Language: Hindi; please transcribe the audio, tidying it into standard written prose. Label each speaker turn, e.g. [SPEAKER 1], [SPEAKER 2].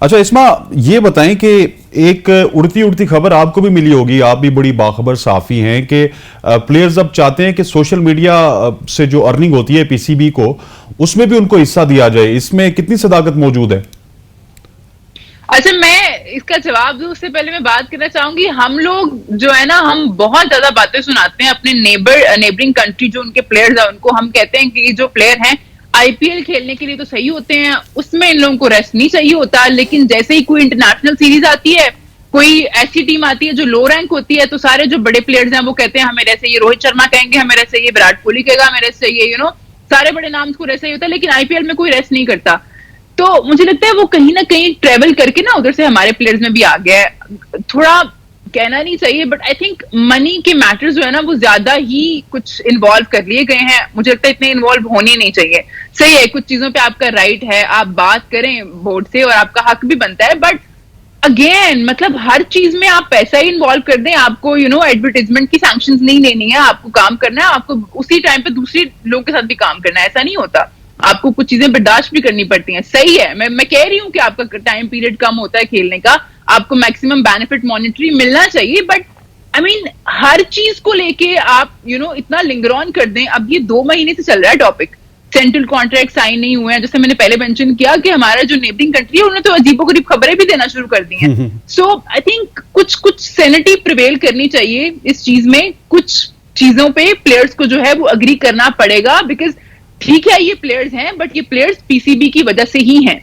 [SPEAKER 1] अच्छा इस्मा, ये बताएं कि एक उड़ती उड़ती खबर आपको भी मिली होगी, आप भी बड़ी बाखबर साफी हैं, कि प्लेयर्स अब चाहते हैं कि सोशल मीडिया से जो अर्निंग होती है पीसीबी को, उसमें भी उनको हिस्सा दिया जाए। इसमें कितनी सदाकत मौजूद है?
[SPEAKER 2] अच्छा, मैं इसका जवाब दूं उससे पहले मैं बात करना चाहूंगी। हम लोग जो है ना, हम बहुत ज्यादा बातें सुनाते हैं अपने नेबरिंग कंट्री, जो उनके प्लेयर्स हैं उनको हम कहते हैं कि जो प्लेयर हैं आईपीएल खेलने के लिए तो सही होते हैं, उसमें इन लोगों को रेस्ट नहीं चाहिए होता। लेकिन जैसे ही कोई इंटरनेशनल सीरीज आती है, कोई ऐसी टीम आती है जो लो रैंक होती है, तो सारे जो बड़े प्लेयर्स हैं वो कहते हैं हमें ऐसे ये रोहित शर्मा कहेंगे, हमें ऐसे ये विराट कोहली कहेगा, हमें ऐसे ये सारे बड़े नाम को ऐसा ही होता है। लेकिन आईपीएल में कोई रेस्ट नहीं करता। तो मुझे लगता है वो कहीं ना कहीं ट्रेवल करके ना उधर से हमारे प्लेयर्स में भी आ गया है। थोड़ा कहना नहीं चाहिए, बट आई थिंक मनी के मैटर्स जो है ना वो ज्यादा ही कुछ इन्वॉल्व कर लिए गए हैं। मुझे लगता है इतने इन्वॉल्व होने नहीं चाहिए। सही है, कुछ चीजों पे आपका राइट है, आप बात करें बोर्ड से और आपका हक भी बनता है, बट अगेन मतलब हर चीज में आप पैसा ही इन्वॉल्व कर दें। आपको एडवर्टाइजमेंट की सैंक्शंस नहीं लेनी है, आपको काम करना है, आपको उसी टाइम पे दूसरे लोगों के साथ भी काम करना है। ऐसा नहीं होता, आपको कुछ चीजें बर्दाश्त भी करनी पड़ती हैं। सही है, मैं कह रही हूं कि आपका टाइम पीरियड कम होता है खेलने का, आपको मैक्सिमम बेनिफिट मॉनिटरी मिलना चाहिए, बट आई मीन हर चीज को लेके आप इतना लिंगर ऑन कर दें। अब ये 2 महीने से चल रहा है टॉपिक, सेंट्रल कॉन्ट्रैक्ट साइन नहीं हुए हैं। जैसे मैंने पहले मेंशन किया कि हमारा जो नेबरिंग कंट्री है उन्होंने तो अजीबोगरीब खबरें भी देना शुरू कर दी हैं। सो आई थिंक कुछ कुछ सैनिटी प्रिवेल करनी चाहिए इस चीज में। कुछ चीजों पे प्लेयर्स को जो है वो अग्री करना पड़ेगा, बिकॉज ठीक है ये प्लेयर्स हैं, बट ये प्लेयर्स पीसीबी की वजह से ही हैं।